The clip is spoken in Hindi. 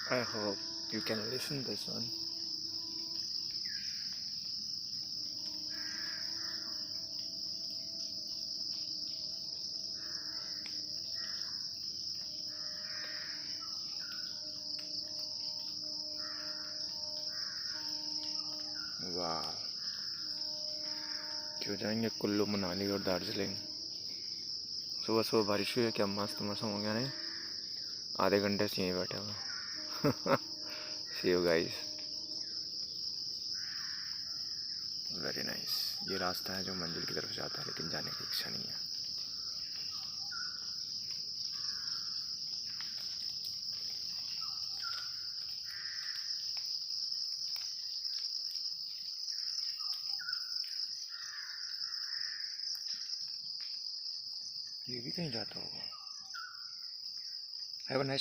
I hope you can listen this one. वाह, क्यों जाएंगे कुल्लू मनाली और दार्जिलिंग। सुबह सुबह बारिश हुई है, क्या मस्त मौसम हो गया नहीं। आधे घंटे से यहीं बैठे हुए। सी यू गाइस। Very nice. ये रास्ता है जो मंजिल की तरफ जाता है, लेकिन जाने की इच्छा नहीं है। ये भी कहीं जाता होगा। Have a nice